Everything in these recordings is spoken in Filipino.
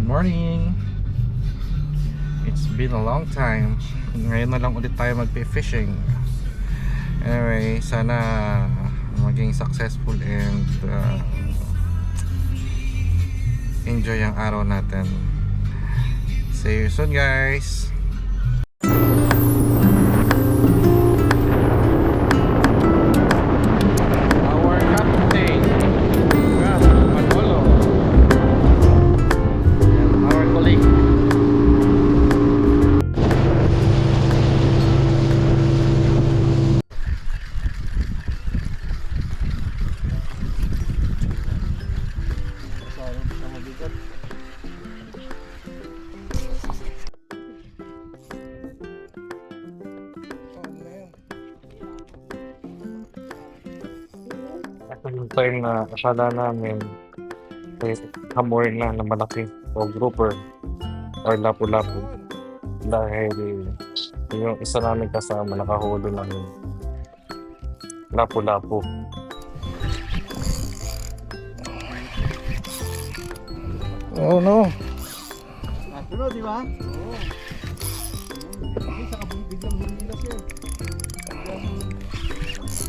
morning. It's been a long time. Ngayon na lang ulit tayo magpe-fishing. Anyway, sana maging successful and enjoy ang araw natin. See you soon, guys. Yung time na akala namin hamor na malaki o grouper or lapu-lapu dahil yung isa namin kasama nakahuli ng lapu-lapu. Oh no! Natulo, di ba? Oo. Hindi, saka biglang humilas yan.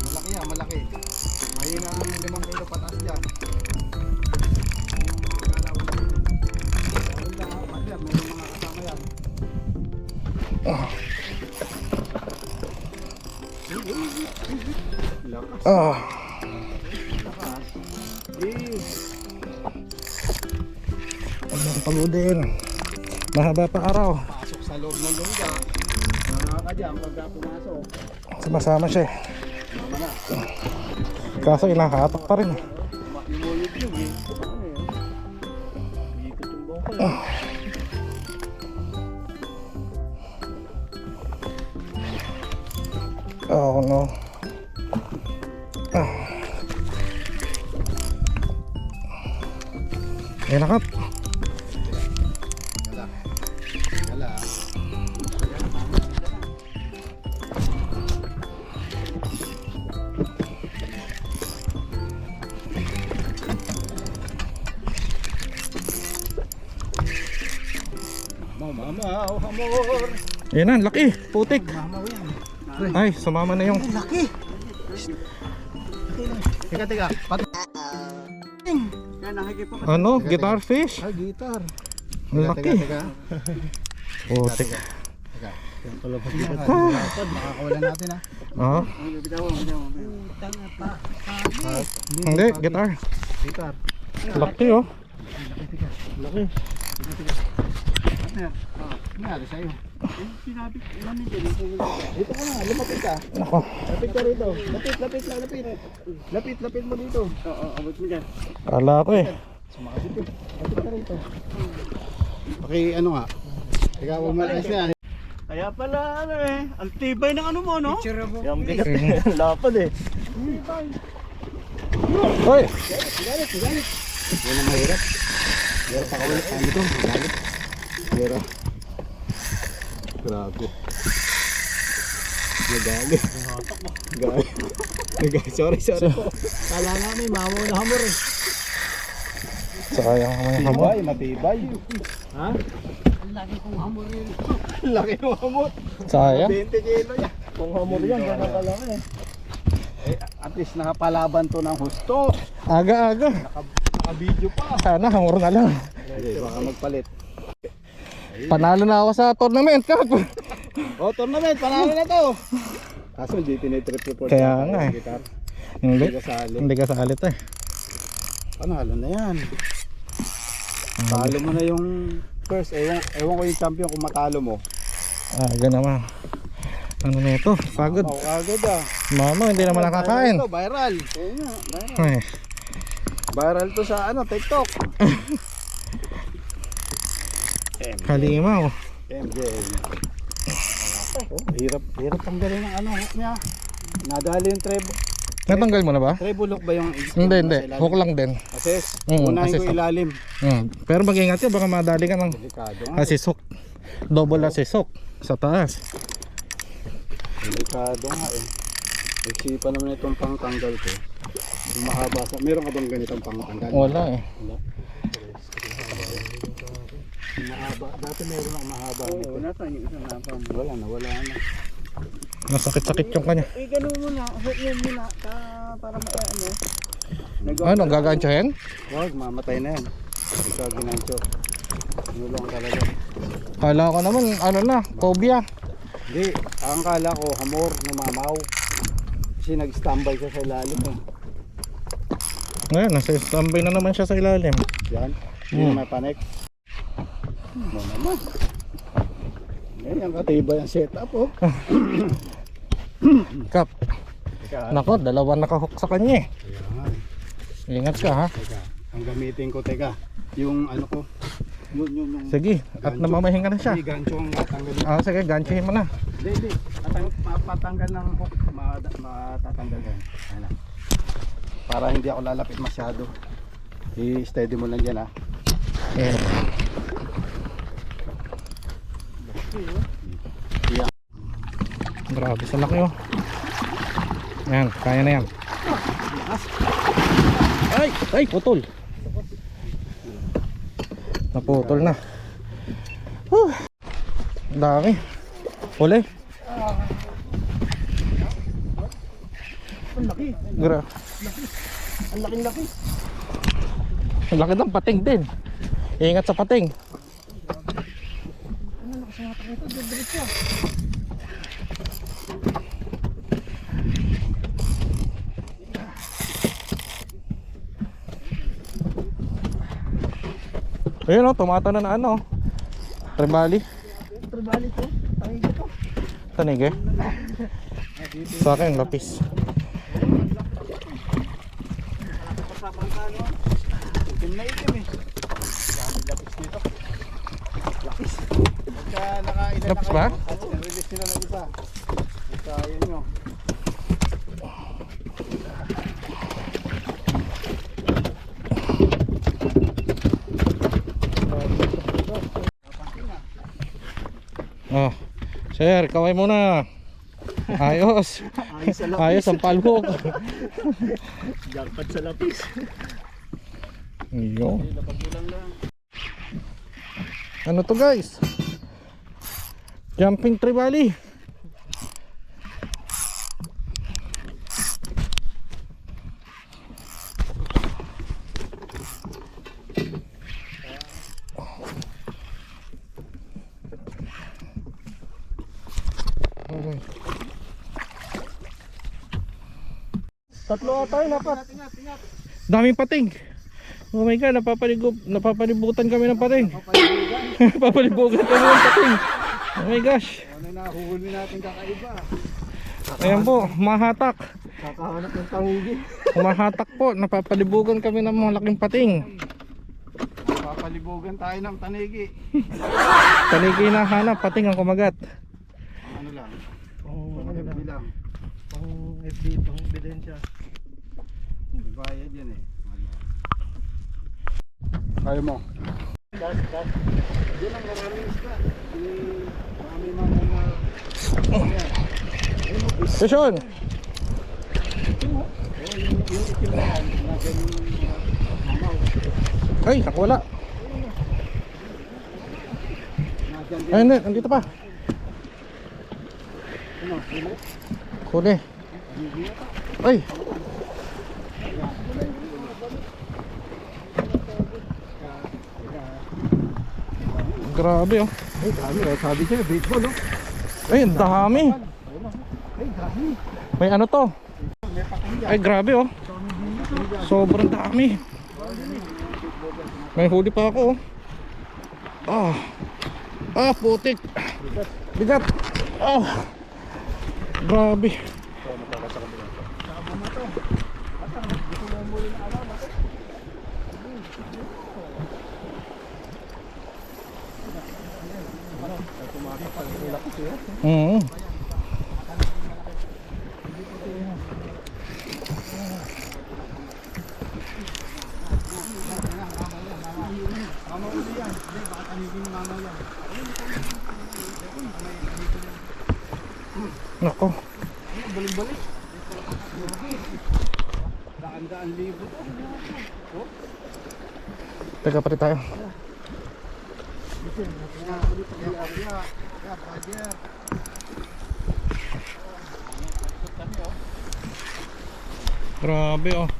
Malaki yan, malaki. Mahina ang 5 kilo pataas dyan. Meron mga kasama yan. Lakas. Lakas. Ang pagudin. Mahaba pa araw. Pasok sa loob ng lungga. Nakaka dyan pagka pumasok. Sumasama siya eh. Mama na. Kaso inakatak pa rin. Lumulog yung eh. Ano yun? Ikot yung boko lang. Oh no. Ayan na, Kap. Gala. Gala. Mama, oh hamor. Ayan na, laki. Putik. Mama, yan. Ay, sumama na yung... Laki. Teka. Yan, nakikip pa. Ano? Guitar fish? Ah, gitar. Ang laki. Teka. Putik. Teka. Yung tulog dito. Makakawalan natin ha. Ah? Hindi, guitar. Gitar. Laki oh. Laki. Ano yan? Nangyari sa'yo? Sinabi, namin din. Dito ka na, lumapit ka. Ako. Lapit ka rito. Lapit mo dito. Oo, abot mo dyan. Kala ko eh. Sumakasip eh. Lapit ka rito. Ano nga? Teka, umalas yan. Kaya pala ano eh, ang tibay ng ano mo no? Yung bigat eh, lapad eh. Hoy! Galit. Yan ang mahirap. Pero pakawala, ano ito? Galit. Pero grabe. Nagalit. Sorry po. Kala namin mamo na hamor eh. Sayang naman yung hamon. Matibay. Ha? Ang laki kong hamor yun. Ang laki ng hamor. Sayang. 20 kilo yan. Kung hamor yan, gano'n ka lang eh. At least nakapalaban to ng husto. Aga-aga. Naka-video pa. Sana hamor na lang. Hindi, baka magpalit. Panalo na ako sa tournament, Kap. Oh, tournament, panalo na to. Kaso hindi tinitrip report. Kaya nga eh. Hindi. Hindi ka salit eh. Panalo na yan. Talo mo na yung first. Ewan ko yung champion kung matalo mo. Aga naman. Ano na ito? Pagod. Agad ah. Mama, hindi naman nakakain. Viral. Kaya nga, viral. Ay. Viral to sa TikTok. Halimaw. MJ. Oh, hirap tanggalin ng hook niya. Nadali yung Natanggal mo na ba? treble hook ba yung Hindi. Hook lang din. Assess. Assess Unahin ko ilalim. Pero mag-ingat ka, baka madali ka ng Delikado nga. assist hook. Double assist hook sa taas. Delikado nga eh. Isipan naman itong pangtanggal ko. Yung mahaba sa... Meron ka bang ganitong pangtanggal? Wala eh. Wala. Mahaba. Dati meron akong mahaba nito. Oo, nasa yung isang mahaba. Wala na, wala na. Nasakit-sakit yung kanya. Ganun muna, hook mo muna para ano. Ano, gagansyahin? Wag, mamatay na yan. Ito ginancho. Nulong talaga. Kala ko naman, ano na, cobia. Hindi, ang kala ko hamor, namamaw. Kasi nag-standby siya sa ilalim eh. Ngayon, nasa standby na naman siya sa ilalim. Yan, hindi na may panik. Ano naman. Ngayon, katibay ang setup oh. Kap, nako, dalawa nakahook sa kanya eh. Ayan. Ingat ka ha. Teka, ang gamitin ko, teka, yung ano ko, yung Sige, at gancho. namamahinga na siya. Hindi, gancho ang tatanggalin. Sige, gansyahin mo na. Hindi, mapatanggal ng hook, matatanggal yan. Ayan. Para hindi ako lalapit masyado. I-steady mo lang dyan ha. Ayan. Grabe sa laki oh. Yan, kaya na yan. Ay, putol. Naputol na. Dami. Huli. Ang laki. Ang laki. Ang laki ng pating din. Ingat sa pating. Ayun o, tumata na ano. Tribali. Tribali to. Tayo to. Tanig eh. Sa akin, lapis. Pasapang ka no. Itim na itim eh. Dami lapis dito. Lapis. Pagka nakailan na Lapis ba? Release nila ng isa. Ito yun nyo. Oh, sir, kaway muna. Ayos. Ayos ang palhok. Jackpot sa lapis. Iyo. Lapag-ulang lang. Ano to guys? Jumping tribali. Okay. Tatlo tayo dapat. Daming pating. Oh my god, napapalibutan kami ng pating. Napapalibutan kami ng pating. Oh my gosh. Ano na huhuli natin kakaiba? Ayan po, mahatak. Kakahanap ng tangi. Mahatak po, napapalibugan kami ng malaking pating. Papalibugan tayo ng tanigi. Tanigi na hanap, pating ang kumagat. Ano lang? Ano FB lang. Pang FB, pang ebidensya. Bayad yan eh. Kaya mo. Diyan ang maraming isda. Marami mga Session! yung itim na yan. Na ganyan mamaw. Ay, nakuwala. Nadyan din. Ayun, andito pa. Ano? Huli? Huli. Ay! Grabe oh. Ay, dami. Sabi siya, baseball oh. Ay, ang dami. Ay, dami. May ano to? Ay, grabe oh. Sobrang dami. May huli pa ako oh. Putik. Bigat. Grabe. Nako. Balik-balik. Daan-daan libo to. Teka pati tayo. Grabe oh.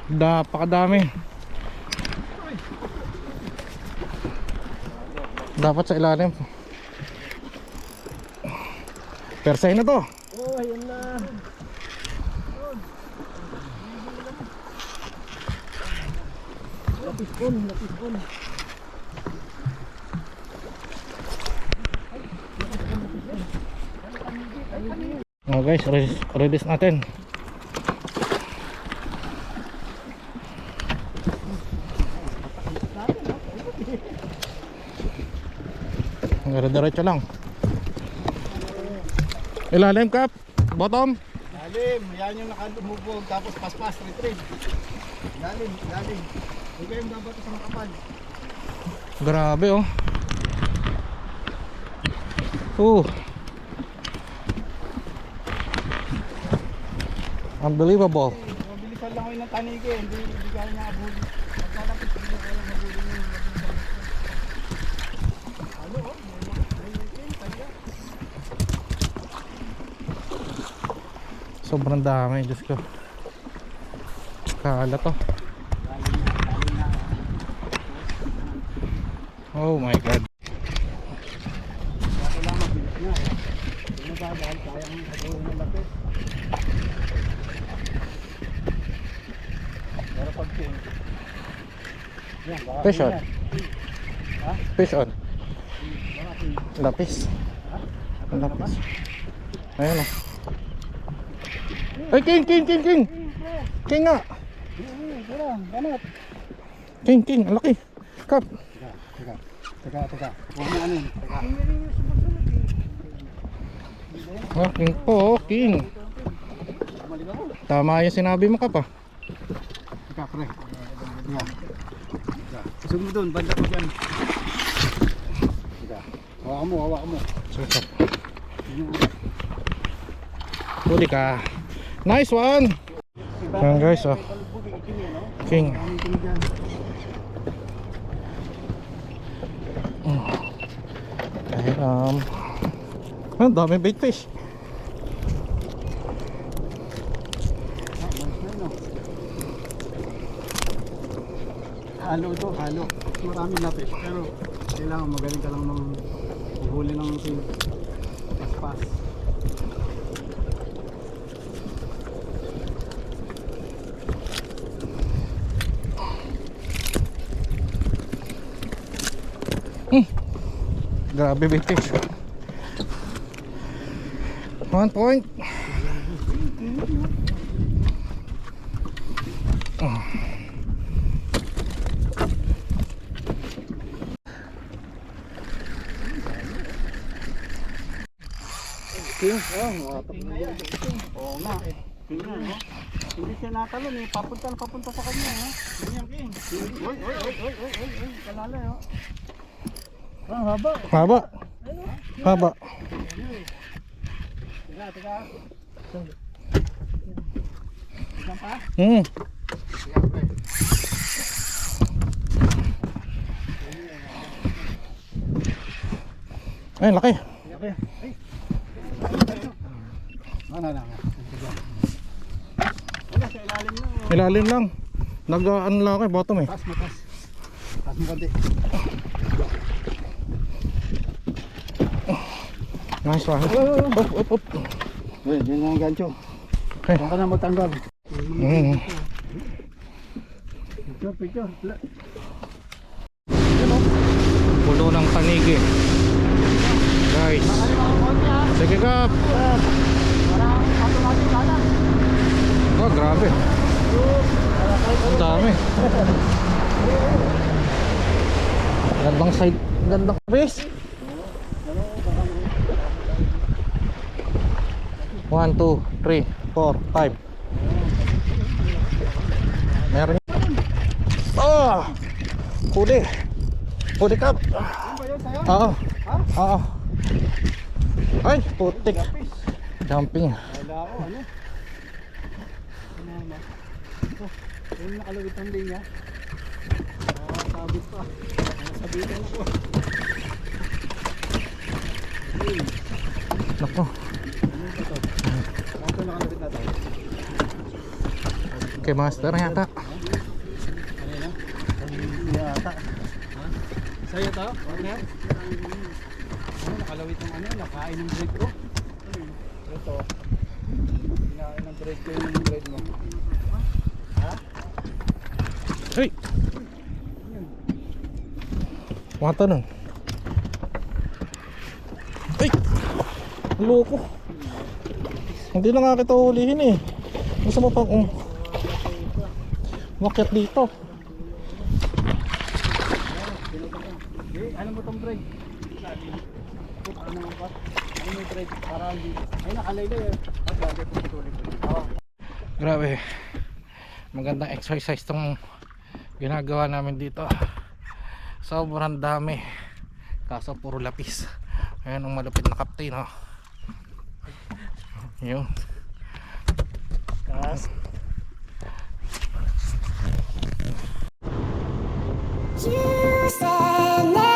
Napakadami. Dapat sa ilalim. Persay na to. Oh, yan na. Lapis on. Oh guys, release natin. Diretso lang. Ilalim kap, bottom. Lalim, yan yung nakalumubog, tapos paspas, retrieve. Lalim. Huwag kayong babato sa makapal. Grabe oh. Unbelievable. Mabilisan lang ko yung tanigi, hindi kaya niya abuli. Pagkalapit, hindi kaya mabuli yung ano oh, may kaya. Sobrang dami, Diyos ko. Kala to. Oh my God. Kaya lang mabilis niya eh. Hindi ba dahil kaya mong abuli ng lapit. Pero pag yan, baka Fish on. yan. Ha? Fish on. Baka Lapis. Lapis. Ayun oh. Ay, king. King nga. Banat. King. Ang laki. Kap. Teka. Huwag mo ano yun. Teka. Ah, king po. King. Maligaw ko. Tama yung sinabi mo kap ah. Teka, pre. Teka. Isog mo doon. Banda ko dyan. Teka. Hawakan mo. Susap. Huli ka. Nice one. Ayan guys oh. King. Ang dami bait fish. Halo. Maraming lapis. Pero kailangan magaling ka lang ng huli ng paspas. Grabe bait fish. 1 point. King? Oo nga. King nga, no? Hindi siya natalon eh. Papunta sa kanya, ha? King. Oy. Kalala, oh. Ah, haba. Haba. Teka. Isang pa? Ay, laki. Okay. Ano. Wala sa ilalim na. Ilalim lang. Nag-ano lang ako eh, bottom eh. Taas mo konti. Nice one. Up. Wait, yun ang gancho. Okay. Huwag ka na magtanggal. Picture. Pulo ng panigi. Guys. Sige kap. Oh, grabe. Ang dami. Gandang side. Gandang fish. 1, 2, 3, 4, 5. Meron. Oh! Huli kap. Oo. Ay, putik. Jumping. Wala ako, ano? Yung nakalawit ang linya. Sabit pa. Sabitan ako. Nako. Ano ba to? Ano ito nakalawit na to? Kay master yata. Ano yun? Ang yata. Sa'yo to? Partner? Ano nakalawit ng ano? Nakain ng bread ko. Ito. Nakain ng bread ko yung bread mo. Ha? Hey! Mga tanong. Ay! Loko. Hindi na nga kita hulihin eh. Gusto mo pang umakyat dito. Ano mo tong bread? Ano mo ba? Ano mo bread? Para hindi. Ay nakalaylo eh. At lagi po patuloy po. Grabe. Magandang exercise tong ginagawa namin dito. Sobrang dami. Kaso puro lapis. Ayan ang malupit na captain, oh. Yun. Kas. You said